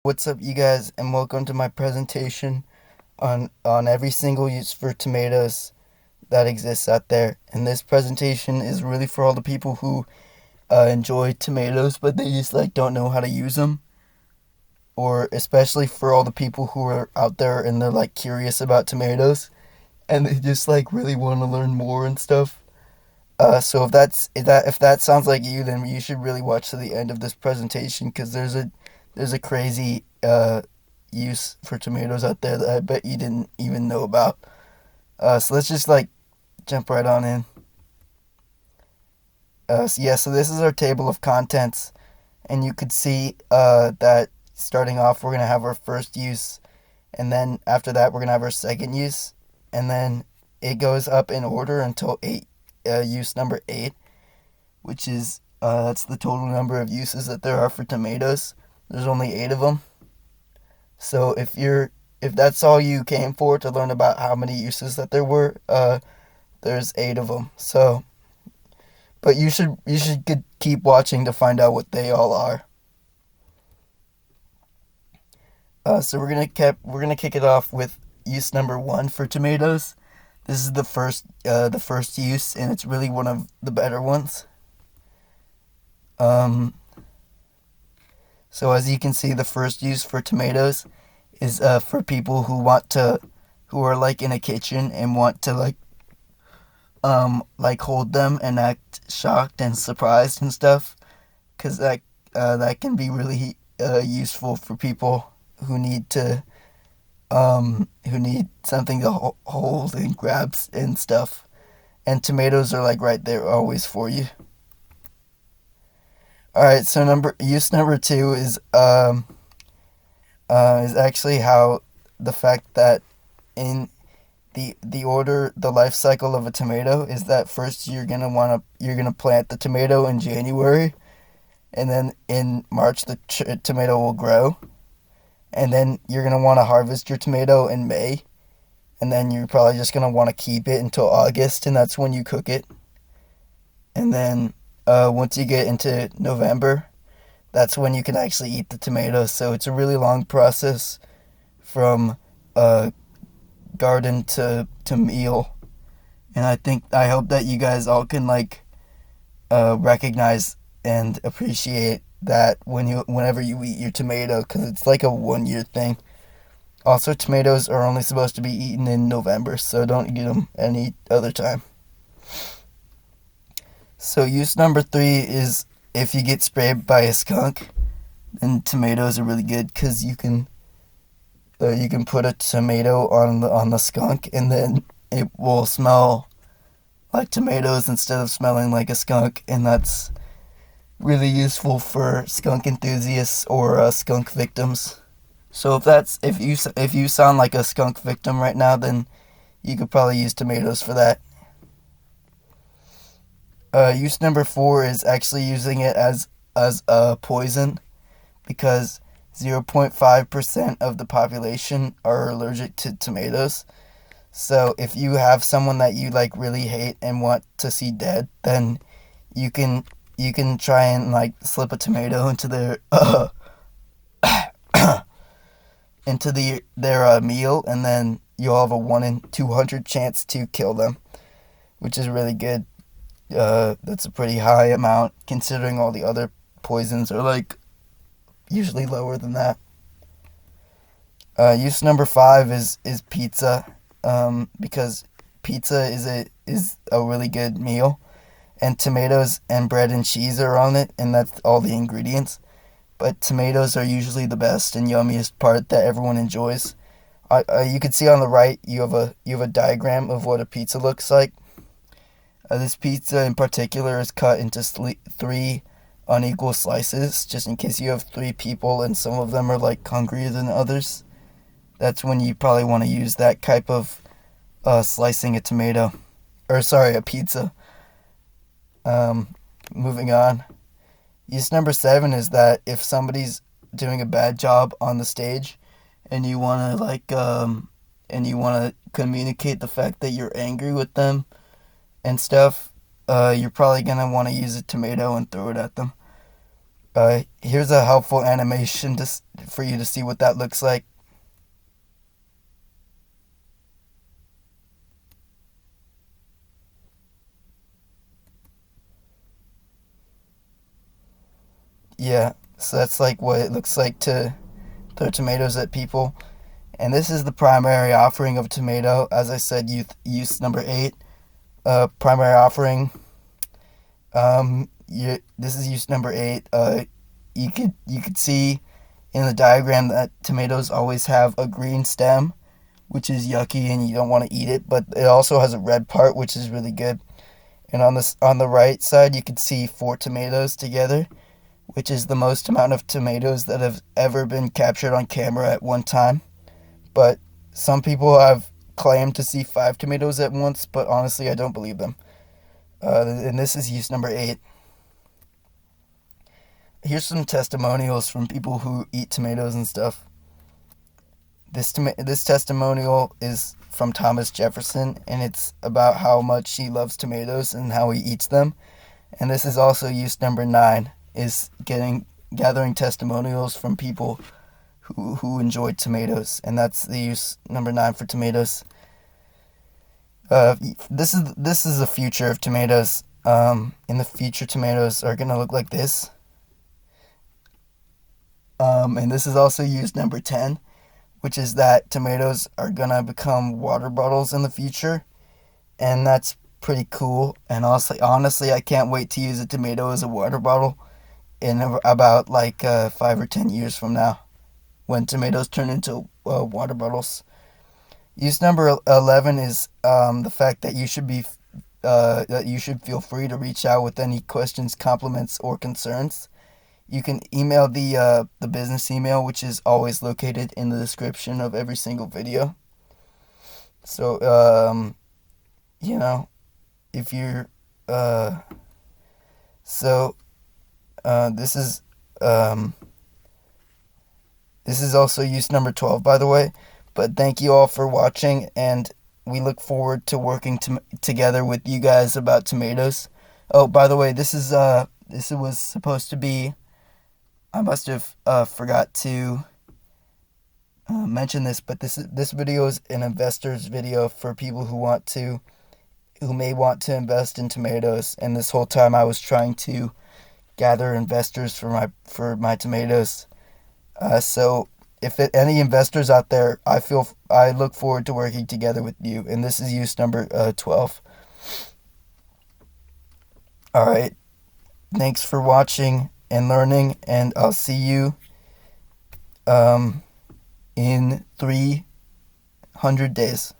What's up, you guys, and welcome to my presentation on every single use for tomatoes that exists out there. And this presentation is really for all the people who enjoy tomatoes, but they just don't know how to use them, or especially for all the people who are out there and they're curious about tomatoes and they just really want to learn more and stuff. So if that sounds like you, then you should really watch to the end of this presentation because there's a crazy use for tomatoes out there that I bet you didn't even know about. So let's just jump right on in. So this is our table of contents, and you could see that starting off we're gonna have our first use, and then after that we're gonna have our second use, and then it goes up in order until use number 8, which is that's the total number of uses that there are for tomatoes. There's only 8 of them. So if that's all you came for, to learn about how many uses that there were, there's 8 of them. So, but you should keep watching to find out what they all are. So we're gonna kick it off with use number 1 for tomatoes. This is the first use, and it's really one of the better ones. So as you can see, the first use for tomatoes is for people who are in a kitchen and want to hold them and act shocked and surprised and stuff, because that can be really useful for people who need something to hold and grab and stuff. And tomatoes are right there always for you. All right, so use number 2 is actually how the fact that in the life cycle of a tomato is that first you're gonna plant the tomato in January, and then in March the tomato will grow, and then you're gonna want to harvest your tomato in May, and then you're probably just gonna want to keep it until August, and that's when you cook it, and then once you get into November, that's when you can actually eat the tomatoes. So it's a really long process from garden to meal. And I hope that you guys all can recognize and appreciate that whenever you eat your tomato, because it's like a 1 year thing. Also, tomatoes are only supposed to be eaten in November, so don't eat them any other time. So use number 3 is if you get sprayed by a skunk, then tomatoes are really good because you can put a tomato on the skunk, and then it will smell like tomatoes instead of smelling like a skunk, and that's really useful for skunk enthusiasts or skunk victims. So if you sound like a skunk victim right now, then you could probably use tomatoes for that. Use number 4 is actually using it as a poison, because 0.5% of the population are allergic to tomatoes. So if you have someone that you really hate and want to see dead, then you can try and slip a tomato into their their meal, and then you'll have a 1 in 200 chance to kill them, which is really good. That's a pretty high amount considering all the other poisons are usually lower than that. Use number 5 is pizza, because pizza is a really good meal, and tomatoes and bread and cheese are on it, and that's all the ingredients. But tomatoes are usually the best and yummiest part that everyone enjoys. You can see on the right you have a diagram of what a pizza looks like. This pizza in particular is cut into 3 unequal slices, just in case you have 3 people and some of them are hungrier than others. That's when you probably want to use that type of slicing a pizza. Moving on. Use number 7 is that if somebody's doing a bad job on the stage, and you want to communicate the fact that you're angry with them and stuff, you're probably gonna want to use a tomato and throw it at them. Here's a helpful animation for you to see what that looks like. Yeah, so that's like what it looks like to throw tomatoes at people. And this is the primary offering of tomato. As I said, use number 8. Primary offering. This is use number 8. You could see in the diagram that tomatoes always have a green stem, which is yucky and you don't want to eat it. But it also has a red part, which is really good. And on the right side, you can see 4 tomatoes together, which is the most amount of tomatoes that have ever been captured on camera at one time. But some people have claimed to see 5 tomatoes at once, but honestly, I don't believe them. And this is use number 8. Here's some testimonials from people who eat tomatoes and stuff. This testimonial is from Thomas Jefferson, and it's about how much he loves tomatoes and how he eats them. And this is also use number 9, is gathering testimonials from people who enjoy tomatoes, and that's the use number 9 for tomatoes. This is the future of tomatoes. In the future, tomatoes are gonna look like this. And this is also use number 10, which is that tomatoes are gonna become water bottles in the future, and that's pretty cool. And honestly, I can't wait to use a tomato as a water bottle in about like 5 or 10 years from now, when tomatoes turn into water bottles. Use number 11 is the fact that you should feel free to reach out with any questions, compliments, or concerns. You can email the business email, which is always located in the description of every single video. So you know, if you're so this is also use number 12, by the way. But thank you all for watching, and we look forward to working together with you guys about tomatoes. Oh, by the way, this was supposed to be. I must have forgot to mention this, but this video is an investor's video for people who may want to invest in tomatoes. And this whole time, I was trying to gather investors for my tomatoes. So if any investors out there, I look forward to working together with you. And this is use number 12. All right. Thanks for watching and learning, and I'll see you in 300 days.